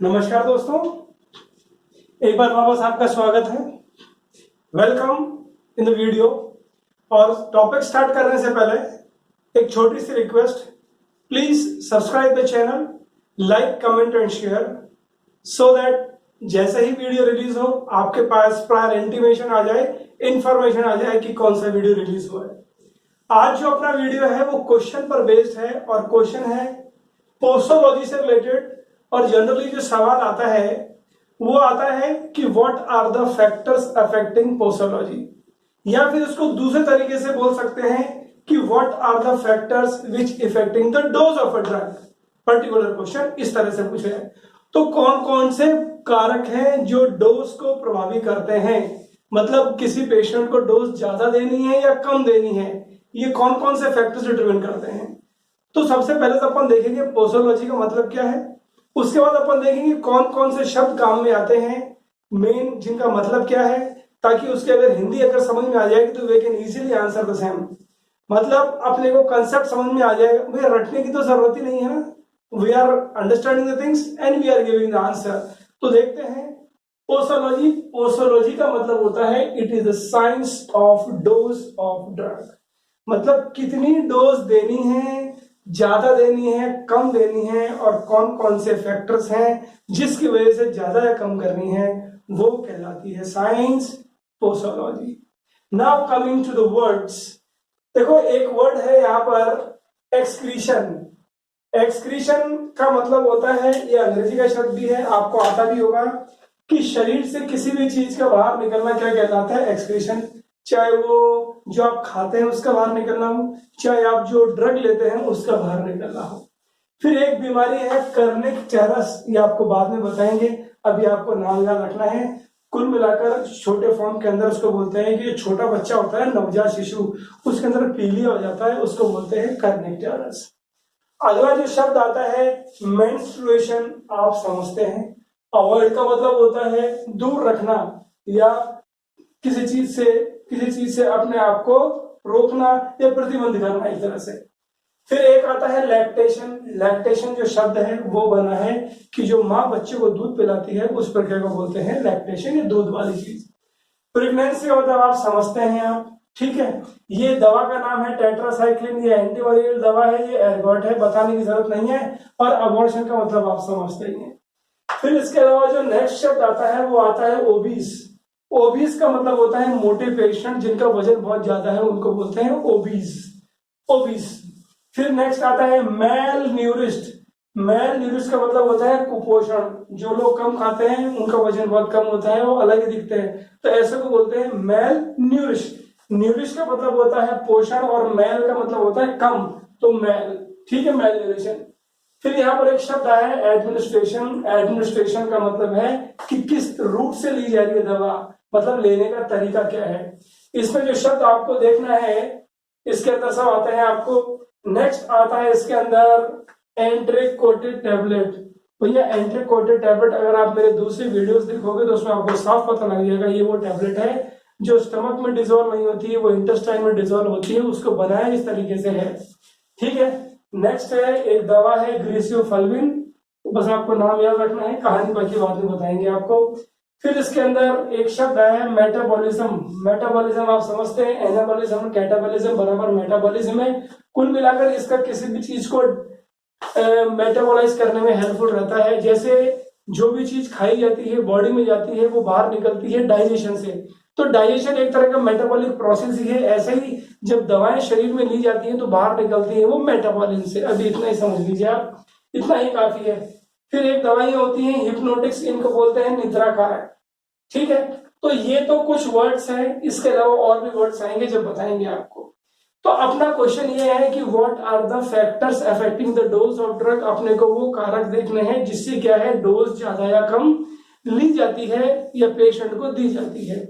नमस्कार दोस्तों, एक बार वापस आपका स्वागत है। Welcome in the video. और टॉपिक स्टार्ट करने से पहले एक छोटी सी request, please subscribe the channel, like, comment and share, so that जैसे ही वीडियो रिलीज हो आपके पास प्रायर इंटीमेशन आ जाए, इंफॉर्मेशन आ जाए कि कौन सा वीडियो रिलीज हुआ है। आज जो अपना वीडियो है वो क्वेश्चन पर बेस्ड है और क्वेश्चन है पोस्टोलॉजी से रिलेटेड। और जनरली जो सवाल आता है वो आता है कि what are the factors affecting posology, या फिर उसको दूसरे तरीके से बोल सकते हैं कि what are the factors which effecting the dose of a drug. Particular question इस तरह से पूछे हैं। तो कौन कौन से कारक हैं जो डोज को प्रभावित करते हैं, मतलब किसी पेशेंट को डोज ज्यादा देनी है या कम देनी है, ये कौन कौन से फैक्टर्स डिटरमिन करते हैं। तो सबसे पहले तो अपन देखेंगे पोस्टोलॉजी का मतलब क्या है। उसके बाद अपन देखेंगे कौन कौन से शब्द काम में आते हैं, मेन जिनका मतलब क्या है, ताकि उसके अगर हिंदी अगर समझ में आ जाएगी तो we can easily answer the same. मतलब अपने को कंसेप्ट समझ में आ जाएगा, भैया रटने की तो जरूरत ही नहीं है ना। We are understanding the things and we are giving the answer. तो देखते हैं पोस्टोलॉजी। पोस्टोलॉजी का मतलब होता है it is the science of dose of drug, मतलब कितनी डोज देनी है, ज्यादा देनी है, कम देनी है, और कौन कौन से फैक्टर्स हैं जिसकी वजह से ज्यादा या कम करनी है, वो कहलाती है science posology. Now coming to the words, देखो एक वर्ड है यहाँ पर एक्सक्रीशन। एक्सक्रीशन का मतलब होता है, ये अंग्रेजी का शब्द भी है, आपको आता भी होगा, कि शरीर से किसी भी चीज का बाहर निकलना क्या कहलाता है, एक्सक्रीशन। चाहे वो जो आप खाते हैं उसका बाहर निकलना हो, चाहे आप जो ड्रग लेते हैं उसका बाहर निकलना हो। फिर एक बीमारी है कर्निक टेरस, ये आपको बाद में बताएंगे, अभी आपको नाम याद रखना है। कुल मिलाकर छोटे फॉर्म के अंदर उसको बोलते हैं कि छोटा बच्चा होता है, नवजात शिशु, उसके अंदर पीलिया हो जाता है, उसको बोलते हैं कर्निक टेरस। अगला जो शब्द आता है मेंस्ट्रुएशन, आप समझते हैं। अवॉइड का मतलब होता है दूर रखना या किसी चीज से अपने आप को रोकना या प्रतिबंध करना, एक तरह से। फिर एक आता है लैक्टेशन। लैक्टेशन जो शब्द है वो बना है कि जो माँ बच्चे को दूध पिलाती है उस प्रक्रिया को बोलते हैं लैक्टेशन, ये दूध वाली चीज। प्रेगनेंसी मतलब आप समझते हैं आप, ठीक है। ये दवा का नाम है टेट्रासाइक्लिन, ये एंटीवायरल दवा है, ये एर्गोट है, बताने की जरूरत नहीं है। और अबॉर्शन का मतलब आप समझते ही हैं। फिर इसके अलावा जो नेक्स्ट शब्द आता है वो आता है ओबीस। ओबीस का मतलब होता है मोटे पेशेंट जिनका वजन बहुत ज्यादा है, उनको बोलते हैं ओबीस। ओबीस। फिर नेक्स्ट आता है मेल न्यूरिस्ट। मेल न्यूरिस्ट का मतलब होता है कुपोषण, जो लोग कम खाते हैं उनका वजन बहुत कम होता है, वो अलग ही दिखते हैं, तो ऐसे को बोलते हैं मेल न्यूरिस्ट। न्यूरिस्ट का मतलब होता है पोषण और मेल का मतलब होता है कम, तो मेल, ठीक है, मेल न्यूट्रिशन। फिर यहाँ पर एक शब्द आया है एडमिनिस्ट्रेशन। एडमिनिस्ट्रेशन का मतलब है कि किस रूट से ली जा रही है दवा, मतलब लेने का तरीका क्या है। इसमें जो शब्द आपको देखना है इसके अंदर सब आते हैं आपको। नेक्स्ट आता है इसके अंदर एंट्रिक कोटेड टैबलेट। भैया एंट्रिक कोटेड टैबलेट अगर आप मेरे दूसरी वीडियोस देखोगे तो उसमें आपको साफ पता लग जाएगा, ये वो टैबलेट है जो स्टमक में डिजोल्व नहीं होती है, वो इंटेस्टाइन में डिजोल्व होती है, उसको बनाया इस तरीके से है, ठीक है। नेक्स्ट है एक दवा है ग्रेसियोफल्विन, बस आपको नाम याद रखना है, कहानी बाकी बाद में बताएंगे आपको। फिर इसके अंदर एक शब्द आया है मेटाबॉलिज्म। मेटाबॉलिज्म आप समझते हैं, एनाबॉलिज्म कैटाबॉलिज्म बराबर मेटाबॉलिज्म है। कुल मिलाकर इसका किसी भी चीज को मेटाबॉलाइज करने में हेल्पफुल रहता है। जैसे जो भी चीज खाई जाती है बॉडी में जाती है वो बाहर निकलती है डाइजेशन से, तो डाइजेशन एक तरह का मेटाबॉलिक प्रोसेस ही है। ऐसे ही जब दवाएं शरीर में ली जाती हैं तो बाहर निकलती है वो मेटाबॉलिज्म से। अभी इतना ही समझ लीजिए आप, इतना ही काफी है। फिर एक दवाइयां होती हैं हिप्नोटिक्स, इनको बोलते हैं निद्रा कारक, ठीक है। तो ये तो कुछ वर्ड्स हैं, इसके अलावा और भी वर्ड्स आएंगे जब बताएंगे आपको। तो अपना क्वेश्चन ये है कि what are the factors affecting the dose of drug. अपने को वो कारक देखने हैं जिससे क्या है डोज ज्यादा या कम ली जाती है या पेशेंट को दी जाती है।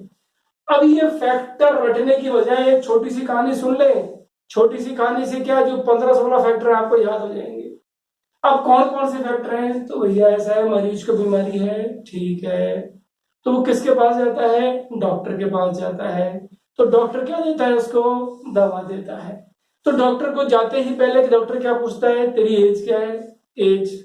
अब ये फैक्टर रटने की बजाय एक छोटी सी कहानी सुन ले। छोटी सी कहानी से क्या, जो 15-16 फैक्टर आपको याद हो जाएंगे। अब कौन कौन से फैक्टर हैं, तो भैया ऐसा है, मरीज को बीमारी है, ठीक है, तो वो किसके पास जाता है, डॉक्टर के पास जाता है। तो डॉक्टर क्या देता है उसको, दवा देता है। तो डॉक्टर को जाते ही पहले डॉक्टर क्या पूछता है, तेरी एज क्या है, एज।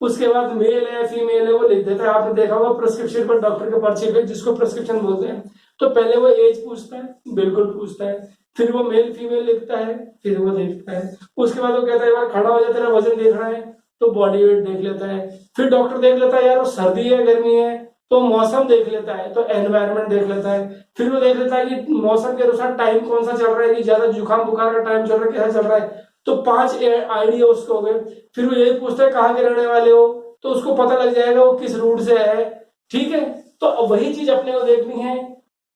उसके बाद मेल है फीमेल है वो लिख देता है। आपने देखा होगा प्रिस्क्रिप्शन पर डॉक्टर के पर्चे पे जिसको प्रिस्क्रिप्शन बोलते हैं, तो पहले वो एज पूछता है, बिल्कुल पूछता है, फिर वो मेल फीमेल लिखता है, फिर वो देखता है, उसके बाद वो कहता है एक बार खड़ा हो जाए तेरा वजन देख रहा है, तो बॉडी वेट देख लेता है, फिर डॉक्टर देख लेता है यार वो सर्दी है गर्मी है, तो मौसम देख लेता है, तो एनवायरनमेंट देख लेता है, फिर वो देख लेता है कि मौसम के अनुसार टाइम कौन सा चल रहा है, कि ज्यादा जुकाम बुखार का टाइम चल रहा है, कैसा चल रहा है, तो 5 आइडिया उसको हो गए। फिर वो यही पूछता है कहाँ के रहने वाले हो, तो उसको पता लग जाएगा वो किस रूट से है। ठीक है, तो वही चीज अपने को देखनी है।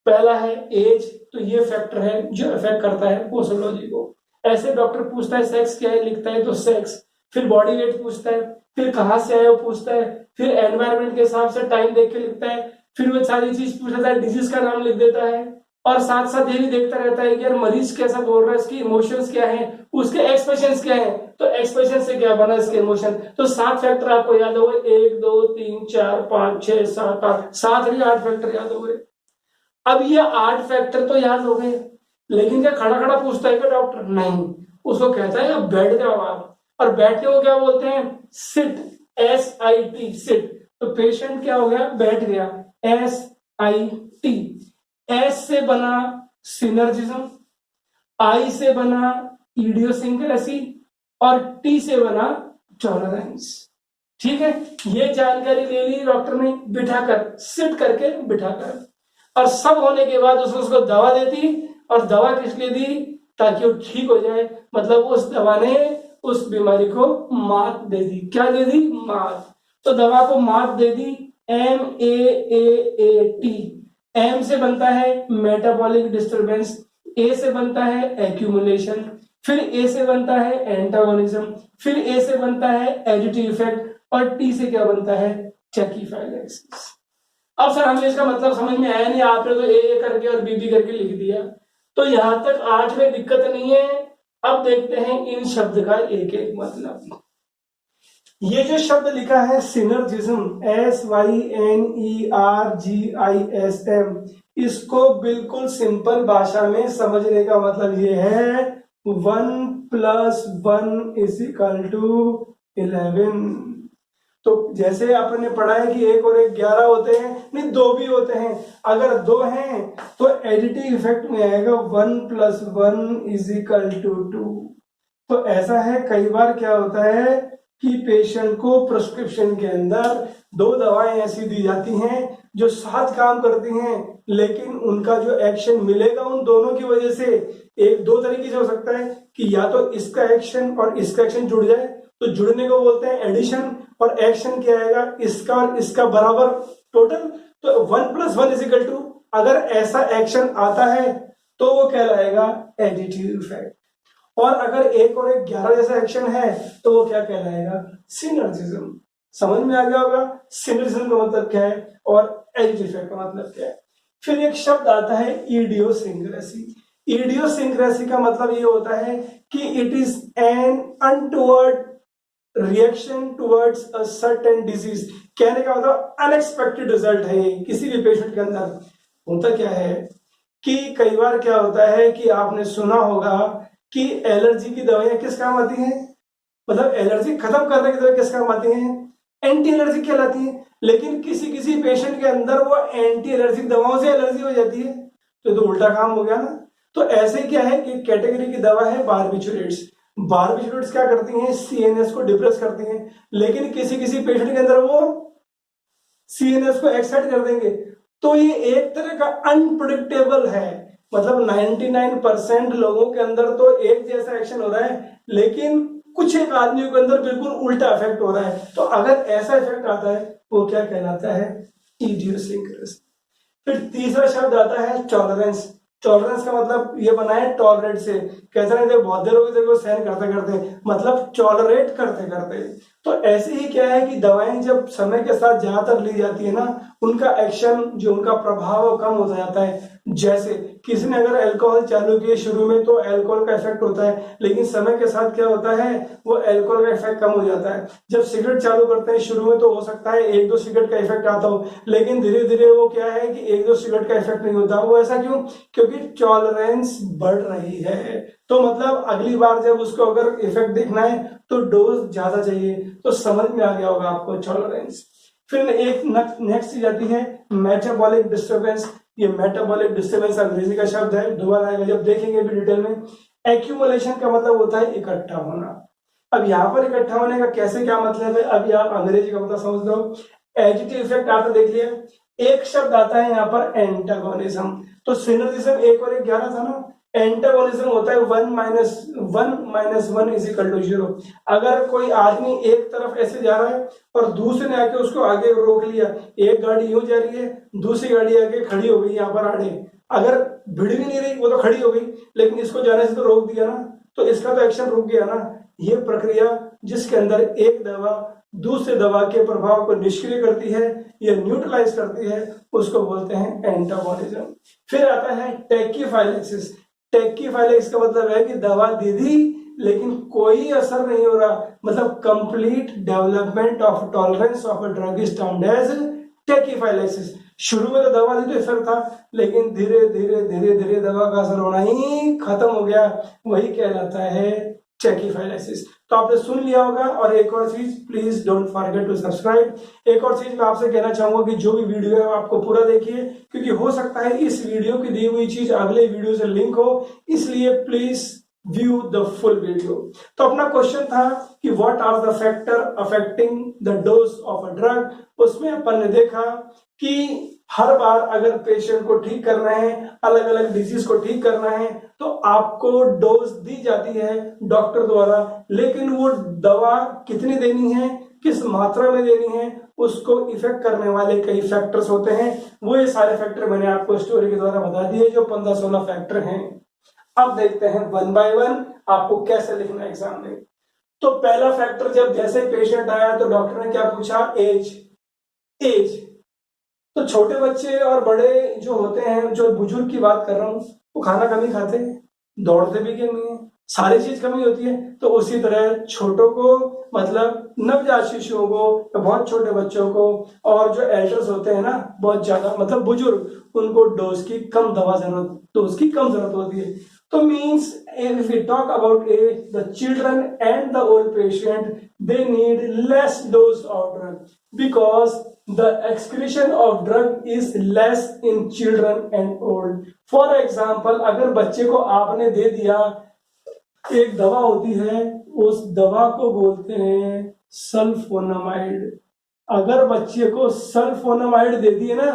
पहला है एज, तो ये फैक्टर है जो अफेक्ट करता है पोस्टोलॉजी को। ऐसे डॉक्टर पूछता है सेक्स क्या है, लिखता है तो सेक्स, फिर बॉडी वेट पूछता है, फिर कहाँ से आए वो पूछता है, फिर एनवायरनमेंट के हिसाब से टाइम देख के लिखता है, फिर वो सारी चीज पूछ लेता है, डिजीज का नाम लिख देता है, और साथ साथ ये भी देखता रहता है कि यार मरीज कैसा बोल रहा है, इसकी इमोशंस क्या है, उसके एक्सप्रेशंस क्या है, तो एक्सप्रेशन से क्या बना इसके इमोशन। तो 7 फैक्टर आपको याद हो गए, 1 2 3 4 5 6 7 8, 7 नहीं 8 फैक्टर याद हो गए। अब ये 8 फैक्टर तो याद हो गए, लेकिन क्या खड़ा खड़ा पूछता है क्या डॉक्टर? नहीं, उसको कहता है बैठ जाओ आप, और बैठने को क्या बोलते हैं? Sit, SIT, sit. तो पेशेंट क्या हो गया? बैठ गया, SIT। एस से बना सिनर्जिज्म, आई से बना इडियोसिंक्रेसी, और टी से बना टॉलरेंस। ठीक है, ये जानकारी ले ली डॉक्टर ने बिठाकर, सिट करके बिठाकर, और सब होने के बाद उसको दवा देती, और दवा किस लिए दी? ताकि वो ठीक हो जाए, मतलब उस दवा ने उस बीमारी को मात दे दी। क्या दे दी? मात। तो दवा को मात दे दी, MAAAT। एम से बनता है मेटाबॉलिक डिस्टरबेंस, ए से बनता है एक्यूमुलेशन, फिर ए से बनता है एंटागोनिज्म, फिर ए से बनता है एडिटिव इफेक्ट, और टी से क्या बनता है? टैकीफाइलेक्सिस। अब सर हमें इसका मतलब समझ में आया नहीं, आपने तो ए करके और बी करके लिख दिया, तो यहां तक 8 में दिक्कत नहीं है। अब देखते हैं इन शब्द का एक एक मतलब। ये जो शब्द लिखा है सिनर्जिज्म, SYNERGISM, इसको बिल्कुल सिंपल भाषा में समझने का मतलब ये है 1 + 1 = 11। तो जैसे आपने पढ़ा है कि 1 और 1 11 होते हैं, नहीं 2 भी होते हैं। अगर 2 हैं तो एडिटिव इफेक्ट में आएगा 1 + 1 = 2। तो ऐसा है, कई बार क्या होता है कि पेशेंट को प्रिस्क्रिप्शन के अंदर 2 दवाएं ऐसी दी जाती हैं जो साथ काम करती हैं, लेकिन उनका जो एक्शन मिलेगा उन दोनों की वजह से एक 2 तरीके से हो सकता है कि या तो इसका एक्शन और इसका एक्शन जुड़ जाए, तो जुड़ने को बोलते हैं एडिशन, और एक्शन क्या आएगा? इसका और इसका बराबर टोटल। तो 1 + 1 = अगर ऐसा एक्शन आता है तो वो कहलाएगा एडिटिव इफेक्ट, और अगर 1 और 1 11 जैसा एक्शन है तो वो क्या कहलाएगा? सिनर्जिज्म। समझ में आ गया होगा सिनर्जिज्म का मतलब क्या है और एडिटिव इफेक्ट का मतलब क्या है। फिर एक शब्द आता है इडियोसिंक्रेसी। इडियोसिंक्रेसी का मतलब ये होता है कि it is an untoward reaction towards a certain disease. कहने का मतलब अनएक्सपेक्टेड रिजल्ट है किसी भी पेशेंट के अंदर। होता क्या है कि कई बार क्या होता है कि आपने सुना होगा कि एलर्जी की दवाइयां किस काम आती हैं, मतलब एलर्जी खत्म करने की दवाई किस काम आती हैं? एंटी एलर्जी कहलाती है। लेकिन किसी किसी पेशेंट के अंदर वो एंटी एलर्जिक दवाओं से एलर्जी हो जाती है, तो उल्टा काम हो गया ना। तो ऐसे क्या है कि कैटेगरी की दवा है बारबिचुरेट्स। बारबिचुरेट्स क्या करती हैं? सीएनएस को डिप्रेस करती हैं, लेकिन किसी किसी पेशेंट के अंदर वो सीएनएस को एक्साइट कर देंगे। तो ये एक तरह का अनप्रिडिक्टेबल है, मतलब 99% लोगों के अंदर तो एक जैसा एक्शन हो रहा है, लेकिन कुछ एक आदमियों के अंदर बिल्कुल उल्टा इफेक्ट हो रहा है। तो अगर ऐसा इफेक्ट आता है वो क्या कहलाता है? इडियोसिंक्रेसी। फिर तीसरा शब्द आता है टॉलरेंस। टॉलरेंस का मतलब ये बना है टॉलरेट से, कहते हैं बहुत देर होगी तेरे को सहन करते करते, मतलब टॉलरेट करते करते। तो ऐसे ही क्या है कि दवाएं जब समय के साथ ज्यादातर ली जाती है ना, उनका एक्शन जो उनका प्रभाव वो कम होता जाता है। जैसे किसी ने अगर अल्कोहल चालू किए शुरू में तो अल्कोहल का इफेक्ट होता है, लेकिन समय के साथ क्या होता है वो अल्कोहल का इफेक्ट कम हो जाता है। जब सिगरेट चालू करते हैं शुरू में तो हो सकता है 1-2 सिगरेट का इफेक्ट आता हो, लेकिन धीरे धीरे वो क्या है कि 1-2 सिगरेट का इफेक्ट नहीं होता। वो ऐसा क्यों? क्योंकि टॉलरेंस बढ़ रही है। तो मतलब अगली बार जब उसको अगर इफेक्ट देखना है तो डोज ज्यादा चाहिए। तो समझ में आ गया होगा आपको टॉलरेंस। फिर एक नेक्स्ट चीज आती है मेटाबॉलिक डिस्टर्बेंस। ये मेटाबॉलिक डिस्टर्बेंस अंग्रेजी का शब्द है, दोबारा आएगा जब देखेंगे भी डिटेल में। एक्यूमुलेशन का मतलब होता है इकट्ठा होना। अब यहाँ पर इकट्ठा होने का कैसे क्या मतलब है, अभी आप अंग्रेजी का मतलब समझ लो। एडिटिव इफेक्ट आपने देख लिया। एक शब्द आता है यहाँ पर एंटागोनिज्म। तो सिनर्जिज्म 1 और 1 11 था ना। एंटागोनिज्म होता है 1 - 1 इज इक्वल टू 0। अगर कोई आदमी एक तरफ ऐसे जा रहा है और दूसरे ने आके उसको आगे रोक लिया, एक गाड़ी यूं जा रही है, दूसरी गाड़ी आके खड़ी हो गई यहाँ पर आड़े, अगर भिड़ भी नहीं रही, वो तो खड़ी हो गई, लेकिन इसको जाने से तो रोक दिया ना, तो इसका तो एक्शन रुक गया ना। ये प्रक्रिया जिसके अंदर एक दवा दूसरे दवा के प्रभाव को निष्क्रिय करती है या न्यूट्रलाइज करती है, उसको बोलते हैं एंटागोनिज्म। फिर आता है टैकीफाइलेक्सिस। टैकीफाइलेक्सिस का मतलब है कि दवा दे दी लेकिन कोई असर नहीं हो रहा, मतलब complete development of tolerance of a drug is termed as tachyphylaxis. शुरू में तो दवा दी तो असर था, लेकिन धीरे धीरे धीरे धीरे दवा का असर होना ही खत्म हो गया, वही कहलाता है टैकीफाइलेक्सिस। तो आपने सुन लिया होगा। और एक और चीज, please don't forget to subscribe. एक और चीज मैं आपसे कहना चाहूंगा कि जो भी वीडियो है आपको पूरा देखिए, क्योंकि हो सकता है इस वीडियो की दी हुई चीज अगले वीडियो से लिंक हो, इसलिए please view the full video. तो अपना क्वेश्चन था कि what are the factor affecting the dose of a drug. उसमें अपन ने देखा कि हर बार अगर पेशेंट को ठीक करना है, अलग अलग डिजीज को ठीक करना है, तो आपको डोज दी जाती है डॉक्टर द्वारा, लेकिन वो दवा कितनी देनी है, किस मात्रा में देनी है, उसको इफेक्ट करने वाले कई फैक्टर्स होते हैं। वो ये सारे फैक्टर मैंने आपको स्टोरी के द्वारा बता दिए, जो 15-16 फैक्टर हैं। अब देखते हैं 1 बाय 1 आपको कैसे लिखना है एग्जाम में। तो पहला फैक्टर, जब जैसे पेशेंट आया तो डॉक्टर ने क्या पूछा, एज। तो छोटे बच्चे और बड़े जो होते हैं, जो बुजुर्ग की बात कर रहा हूं, वो खाना कम ही खाते हैं, दौड़ते भी कम ही है, सारी चीज कमी होती है। तो उसी तरह छोटों को, मतलब नवजात शिशुओं को, बहुत छोटे बच्चों को, और जो एल्डर्स होते हैं ना, बहुत ज्यादा मतलब बुजुर्ग, उनको डोज की कम जरूरत होती है। तो means if we talk about age, the children and the old patient, they need less dose of drug because the excretion of drug is less in children and old. For example, अगर बच्चे को आपने दे दिया, एक दवा होती है, उस दवा को बोलते हैं सल्फोनामाइड। अगर बच्चे को सल्फोनामाइड दे दिए ना,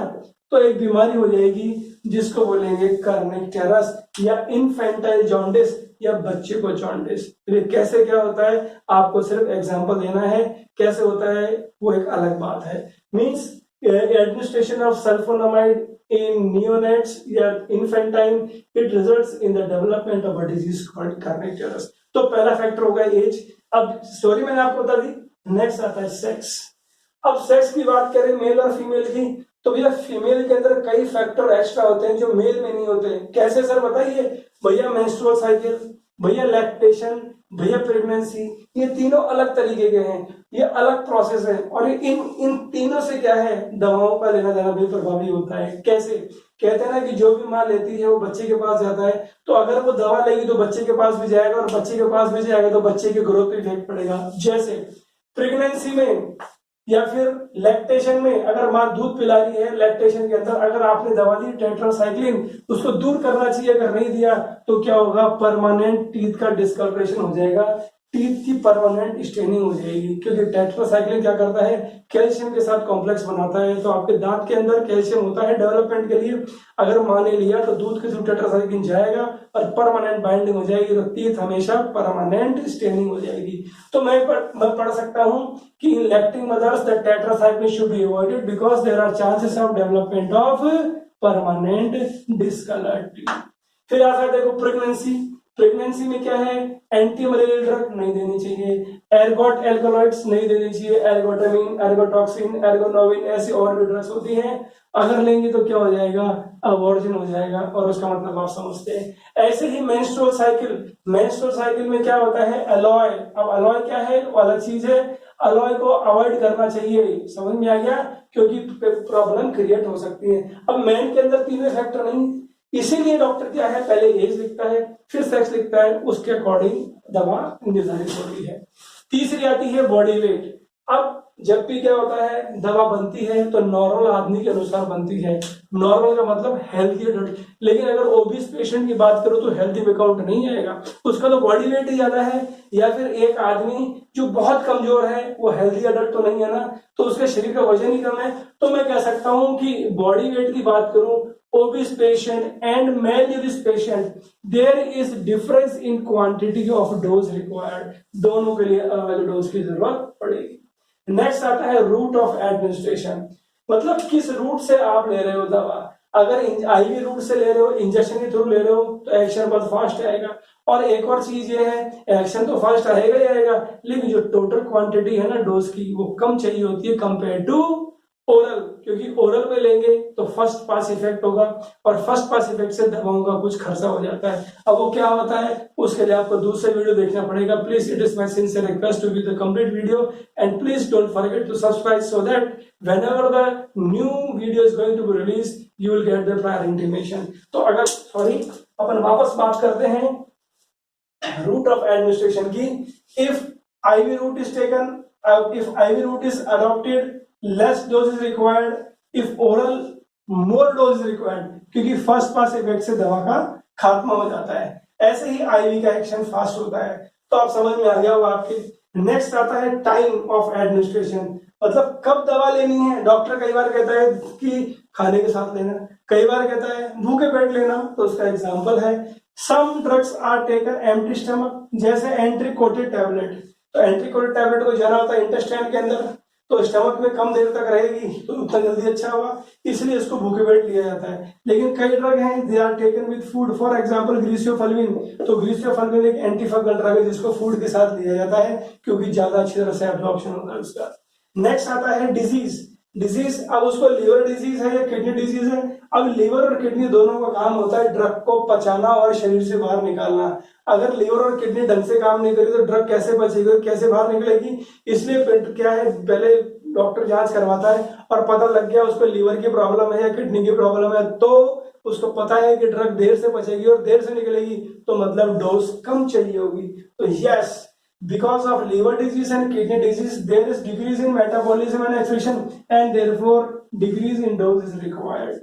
तो एक बीमारी हो जाएगी जिसको बोलेंगे कर्निकटेरस या इन्फेंटाइल जॉन्डिस या बच्चे को जॉन्डिस। ये कैसे क्या होता है, आपको सिर्फ एग्जांपल देना है, कैसे होता है वो एक अलग बात है। Means administration of sulphonamide in neonates या infantile, it results in the development of a disease called kernicterus। तो पहला फैक्टर होगा एज। अब स्टोरी मैंने आपको बता दी। नेक्स्ट आता है सेक्स। अब सेक्स की बात करें मेल और फीमेल की, तो भैया फीमेल के अंदर कई फैक्टर एक्स्ट्रा होते हैं जो मेल में नहीं होते। कैसे सर बताइए? भैया मेंस्ट्रुअल साइकिल, भैया लैक्टेशन, भैया प्रेगनेंसी, ये तीनों अलग तरीके के हैं, ये अलग प्रोसेस है। और इन तीनों से क्या है, दवाओं का लेना देना भी प्रभावी होता है। कैसे? कहते हैं ना कि जो भी माँ लेती है वो बच्चे के पास जाता है, तो अगर वो दवा लेगी तो बच्चे के पास भी जाएगा, और बच्चे के पास भी जाएगा तो बच्चे के ग्रोथ पे इफेक्ट पड़ेगा। जैसे प्रेगनेंसी में या फिर लैक्टेशन में, अगर माँ दूध पिला रही है, लैक्टेशन के अंदर अगर आपने दवा दी टेट्रासाइक्लिन, उसको दूर करना चाहिए, अगर नहीं दिया तो क्या होगा, परमानेंट टीथ का डिस्कलरेशन हो जाएगा, टीथ की परमानेंट स्टेनिंग हो जाएगी। क्योंकि टेट्रासाइक्लिन क्या करता है, कैल्शियम के साथ कॉम्प्लेक्स बनाता है, तो आपके दांत के अंदर कैल्शियम होता है डेवलपमेंट के लिए। अगर माँ ने लिया तो दूध के थ्रू टेट्रासाइक्लिन जाएगा और परमानेंट बाइंडिंग हो जाएगी, तो टीथ हमेशा परमानेंट स्टेनिंग हो जाएगी। तो मैं पढ़ सकता हूं कि in lactating mothers the tetracycline should be avoided because there are chances of development of permanent discoloured teeth. फिर आता है देखो प्रेगनेंसी में क्या है, एंटी मलेरियल ड्रग नहीं देनी चाहिए, एर्गोट एल्कलॉइड्स नहीं देनी चाहिए, एर्गोटामिन, एर्गोटॉक्सिन, एर्गोनोविन, ऐसी और भी ड्रग्स होती हैं। अगर लेंगे तो क्या हो जाएगा, अबॉर्शन हो जाएगा, और उसका मतलब आप समझते हैं। ऐसे ही मेंस्ट्रुअल साइकिल में क्या होता है, अलॉय। अब अलॉय क्या है, वो अलग चीज है, अलॉय को अवॉइड करना चाहिए। समझ में आ गया? क्योंकि प्रॉब्लम क्रिएट हो सकती है। अब मैन के अंदर तीनों फैक्टर नहीं, इसीलिए डॉक्टर क्या है, पहले एज लिखता है फिर सेक्स लिखता है, उसके अकॉर्डिंग दवा निर्धारित होती है। तीसरी आती है बॉडी वेट। अब जब भी क्या होता है, दवा बनती है तो नॉर्मल आदमी के अनुसार बनती है। नॉर्मल का मतलब हेल्थी एडल्ट, लेकिन अगर ओबीस पेशेंट की बात करो तो हेल्थी में काउंट नहीं आएगा, उसका तो बॉडी वेट ही ज्यादा है। या फिर एक आदमी जो बहुत कमजोर है वो हेल्थी एडल्ट तो नहीं है ना, तो उसके शरीर का वजन ही कम है, तो मैं कह सकता हूं कि बॉडी वेट की बात करूं, obese patient and malnourished patient there is difference in quantity of dose required, दोनों के लिए अलग अलग डोज की जरूरत पड़ेगी। नेक्स्ट आता है रूट ऑफ एडमिनिस्ट्रेशन, मतलब किस रूट से आप ले रहे हो दवा। अगर आईवी रूट से ले रहे हो, इंजेक्शन के थ्रू ले रहे हो, तो एक्शन बहुत फास्ट आएगा। और एक और चीज ये है, एक्शन तो फास्ट आएगा ही आएगा, लेकिन जो टोटल क्वांटिटी है ना डोज की, वो कम चाहिए होती है कंपेयर टू ओरल, क्योंकि ओरल में लेंगे तो फर्स्ट पास इफेक्ट होगा, और फर्स्ट पास इफेक्ट से दवाओं का कुछ खर्चा हो जाता है। अब वो क्या होता है, उसके लिए आपको दूसरे वीडियो देखना पड़ेगा। Please it is my sincere request to view the complete video and please don't forget to subscribe so that whenever the new video is going to be released you will get the prior intimation। तो अगर अपन वापस बात करते हैं root of administration की। If IV route is taken, if IV route is adopted, less dose is required, if oral more dose is required, क्योंकि first pass effect से दवा का खात्मा हो जाता है। ऐसे ही आईवी का एक्शन फास्ट होता है। तो आप समझ में आ गया होगा आपके। नेक्स्ट आता है टाइम ऑफ एडमिनिस्ट्रेशन, मतलब कब दवा लेनी है। डॉक्टर कई बार कहता है कि खाने के साथ लेना, कई बार कहता है भूखे पेट लेना, तो उसका एग्जांपल है some drugs are taken empty stomach, जैसे एंट्री कोटेड टैबलेट। तो एंट्री कोटेड टैबलेट को जाना होता है इंटेस्टाइन के अंदर, तो स्टमक में कम देर तक रहेगी तो उतना जल्दी अच्छा होगा, इसलिए इसको भूखे पेट लिया जाता है। लेकिन कई ड्रग हैं they are taken with food, for example griseofulvin. तो ग्रीसियोफल्विन एक एंटीफंगल ड्रग है जिसको फूड के साथ लिया जाता है, क्योंकि ज्यादा अच्छी तरह से एब्जॉर्प्शन होता है उसका। नेक्स्ट आता है डिजीज। डिजीज, अब उसको लीवर डिजीज है या किडनी डिजीज है। अब लीवर और किडनी दोनों का काम होता है ड्रग को पचाना और शरीर से बाहर निकालना। अगर लीवर और किडनी ढंग से काम नहीं करेगी तो ड्रग कैसे बचेगी, कैसे बाहर निकलेगी। इसलिए क्या है, पहले डॉक्टर जांच करवाता है और पता लग गया उसको लीवर की प्रॉब्लम है या किडनी की प्रॉब्लम है, तो उसको पता है कि ड्रग देर से बचेगी और देर से निकलेगी, तो मतलब डोज कम चाहिए होगी। तो yes, because of liver disease and kidney disease there is decrease in metabolism and excretion and therefore decrease in dose is required।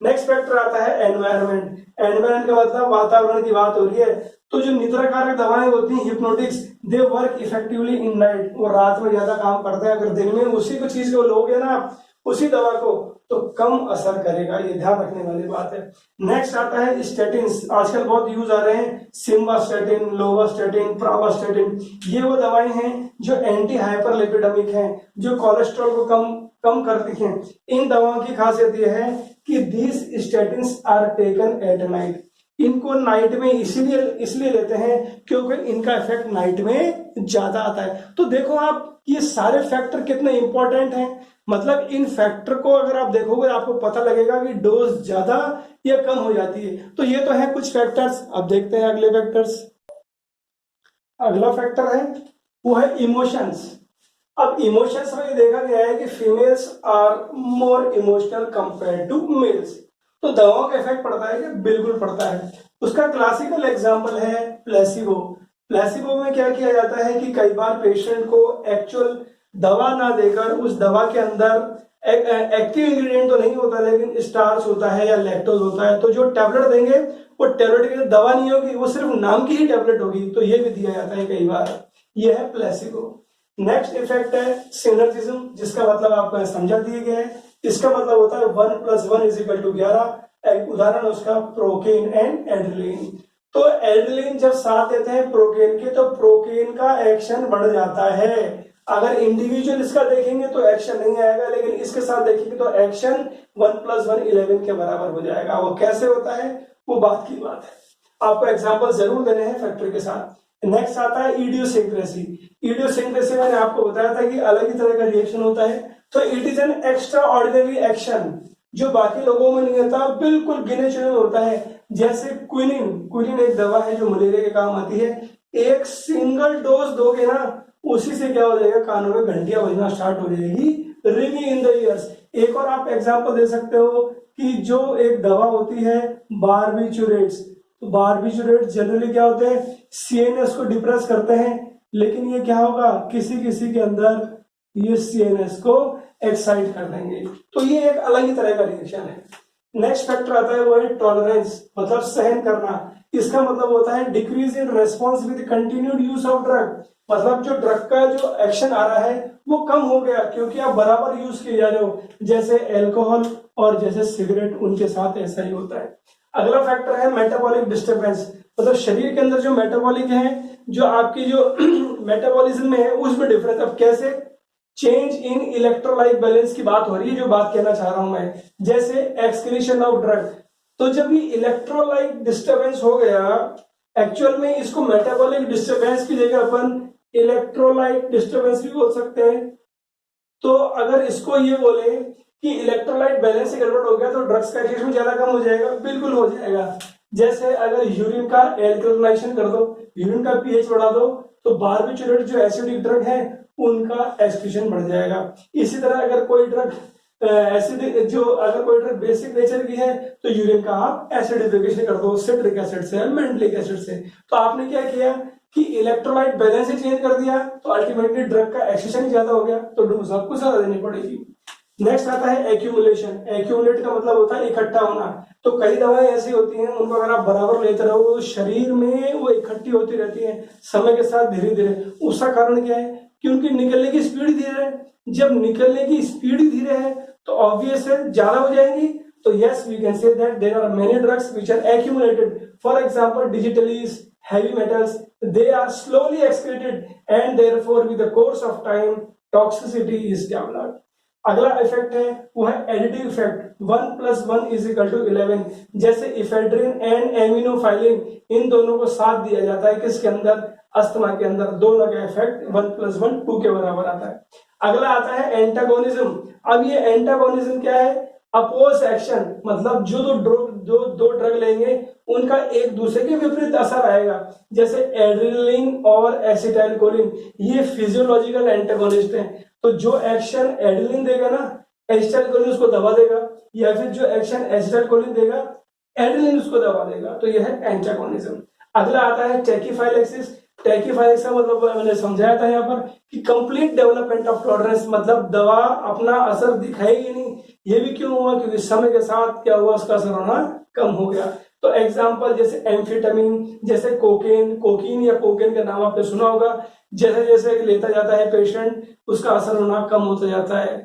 Next factor आता है एनवायरनमेंट। एनवायरनमेंट का मतलब वातावरण की बात हो रही है। तो जो निद्राकारक दवाएं होती हैं hypnotics, they work effectively in night, वो रात में ज्यादा काम करते हैं। अगर दिन में उसी को चीज को लोगे ना, उसी दवा को, तो कम असर करेगा, ये ध्यान रखने वाली बात है। नेक्स्ट आता है स्टेटिन्स, आजकल बहुत यूज आ रहे हैं, सिम्वास्टेटिन, लोवास्टेटिन, प्रावास्टेटिन। ये वो दवाएं हैं जो एंटी हाइपरलिपिडेमिक हैं, जो कोलेस्ट्रॉल को कम करती हैं। इन दवाओं की खासियत यह है कि these statins are taken at night. इनको नाइट में इसलिए लेते हैं क्योंकि इनका इफेक्ट नाइट में ज्यादा आता है। तो देखो आप, ये सारे फैक्टर कितने इंपॉर्टेंट हैं। मतलब इन फैक्टर को अगर आप देखोगे आपको पता लगेगा कि डोज ज्यादा या कम हो जाती है। तो ये तो है कुछ फैक्टर्स। अब देखते हैं अगले फैक्टर्स। अगला फैक्टर है वो है इमोशंस। अब इमोशंस में देखा गया है कि females are more emotional compare to males. तो दवाओं का इफेक्ट पड़ता है कि बिल्कुल पड़ता है। उसका क्लासिकल एग्जांपल है प्लेसिबो। प्लेसिबो में क्या किया जाता है कि कई बार पेशेंट को एक्चुअल दवा ना देकर उस दवा के अंदर एक्टिव इंग्रेडिएंट तो नहीं होता, लेकिन स्टार्च होता है या लैक्टोज होता है, तो जो टैबलेट देंगे वो टैबलेट की दवा नहीं होगी, वो सिर्फ नाम की ही टैबलेट होगी। तो ये भी दिया जाता है कई बार, ये है प्लेसिबो। नेक्स्ट इफेक्ट है सिनर्जिज्म, जिसका मतलब आपको समझा दिए गए हैं। इसका मतलब होता है 1 + 1 = 11। एक उदाहरण उसका प्रोकेन एंड एड्रेलिन। तो एड्रेलिन जब साथ देते हैं प्रोकेन के, तो प्रोकेन का एक्शन बढ़ जाता है। अगर इंडिविजुअल इसका देखेंगे तो एक्शन नहीं आएगा, लेकिन इसके साथ देखेंगे तो एक्शन 1 + 1 11 के बराबर हो जाएगा। वो कैसे होता है वो बात की बात है, आपको एग्जांपल जरूर देने हैं फैक्टर के साथ। नेक्स्ट आता है इडियोसिंक्रेसी। इडियोसिंक्रेसी मैंने आपको बताया था कि अलग ही तरह का रिएक्शन होता है। तो it is an extra ordinary action जो बाकी लोगों में नहीं होता, बिल्कुल गिने चुने होता है। जैसे क्विनिन एक दवा है जो मलेरिया के काम आती है। एक सिंगल डोज दोगे ना, उसी से क्या हो जाएगा, कानों में घंटियां बजना स्टार्ट हो जाएगी, रिंगिंग इन द ईयर्स। एक और आप एग्जांपल दे सकते हो कि जो एक दवा होती है बारबिचुरेट्स। तो बारबिचुरेट्स जनरली क्या होते हैं, सीएनएस को डिप्रेस करते हैं, लेकिन ये क्या होगा, किसी किसी के अंदर ये सीएनएस को एक्साइट कर देंगे। तो ये एक अलग ही तरह का रिएक्शन है। नेक्स्ट फैक्टर आता है वो है टॉलरेंस, मतलब सहन करना। इसका मतलब होता है decrease in response with continued use of drug, मतलब जो ड्रग का जो एक्शन आ रहा है वो कम हो गया क्योंकि आप बराबर यूज किए जा रहे हो, जैसे अल्कोहल और जैसे सिगरेट, उनके साथ ऐसा ही होता है। अगला फैक्टर है मेटाबॉलिक डिस्टर्बेंस, मतलब शरीर के अंदर जो मेटाबॉलिक है, जो आपकी जो मेटाबॉलिज्म में है उसमें डिफरेंस। अब कैसे, चेंज इन इलेक्ट्रोलाइट बैलेंस की बात हो रही है, जो बात कहना चाह रहा हूं मैं, जैसे एक्सक्रीशन ऑफ ड्रग। तो जब ये इलेक्ट्रोलाइट डिस्टर्बेंस हो गया, एक्चुअल में इसको मेटाबॉलिक डिस्टर्बेंस की जगह अपन इलेक्ट्रोलाइट डिस्टर्बेंस भी बोल सकते हैं। तो अगर इसको ये बोले कि इलेक्ट्रोलाइट बैलेंस से गड़बड़ हो गया तो ड्रग्स का एक्शन ज्यादा कम हो जाएगा, बिल्कुल हो जाएगा। जैसे अगर यूरिन का एल्कलाइजेशन कर दो, यूरिन का पीएच बढ़ा दो, तो बारबिचुरेट जो एसिडिक ड्रग है उनका एक्सक्रीशन बढ़ जाएगा। इसी तरह अगर कोई ड्रग एसिडिक, जो अगर कोई ड्रग बेसिक नेचर की है तो यूरिन का आप एसिडिफिकेशन कर दो सिट्रिक एसिड से, मेंटलिक एसिड से। तो आपने क्या किया कि इलेक्ट्रोलाइट बैलेंस ही चेंज कर दिया, तो अल्टीमेटली ड्रग का एक्सक्रीशन ज्यादा हो गया, तो डोज आपको ज्यादा देनी पड़ेगी। नेक्स्ट आता है एक्यूमुलेशन। एक्यूमुलेट का मतलब होता है इकट्ठा होना। तो कई दवाएं ऐसी होती हैं, उनको अगर आप बराबर लेते रहो तो शरीर में वो इकट्ठी होती रहती है समय के साथ धीरे धीरे। उसका कारण क्या है कि उनकी निकलने की स्पीड धीरे है। जब निकलने की स्पीड धीरे है तो ऑब्वियस है ज्यादा हो जाएंगी। तो yes, we can say that there are many drugs which are accumulated. For example digitalis, heavy metals, they are slowly excreted and therefore with the course of time toxicity is developed. अगला effect है वो है additive effect, 1 + 1 = 11। जैसे ephedrine and एमिनोफाइलिन, इन दोनों को साथ दिया जाता है किसके अंदर, अस्थमा के अंदर। दोनों का इफेक्ट 1 + 1 2 के बराबर आता है। अगला आता है एंटागोनिज्म। अब ये एंटागोनिज्म क्या है, अपोज एक्शन, मतलब जो दो ड्रग लेंगे उनका एक दूसरे के विपरीत असर आएगा। जैसे एड्रेनलिन और एसिटाइलकोलिन, ये फिजियोलॉजिकल एंटागोनिस्ट हैं। तो जो एक्शन एड्रेनलिन देगा ना, एसिटाइलकोलिन उसको दबा देगा, या फिर जो एक्शन एसिटाइलकोलिन देगा, एड्रेनलिन उसको दबा देगा। तो यह है एंटागोनिज्म। अगला आता है टैकीफाइलेक्सिस। टैकीफाइलेक्सिस का मतलब मैंने समझाया था यहाँ पर कि कंप्लीट डेवलपमेंट ऑफ टॉलरेंस, मतलब दवा अपना असर दिखाएगी नहीं। ये भी क्यों हुआ, क्योंकि समय के साथ क्या हुआ, उसका असर होना कम हो गया। तो एग्जांपल जैसे एम्फेटामिन, जैसे कोकीन या कोकेन का नाम आपने सुना होगा। जैसे जैसे लेता जाता है पेशेंट, उसका असर होना कम होता जाता है।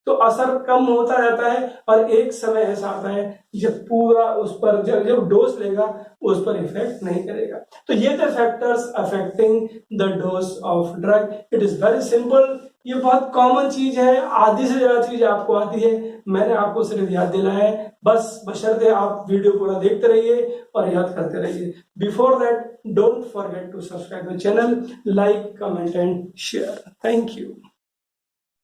तो असर कम होता जाता है और एक समय ऐसा आता है जब पूरा उस पर जब डोज लेगा उस पर इफेक्ट नहीं करेगा। तो ये थे factors affecting the dose of drug. It is very simple, ये बहुत कॉमन चीज है, आधी से ज्यादा चीज आपको आती है। मैंने आपको सिर्फ याद दिलाया है, बस बशर्ते आप वीडियो पूरा देखते रहिए और याद करते रहिए। Before that don't forget to subscribe the channel, like, comment and share. Thank you.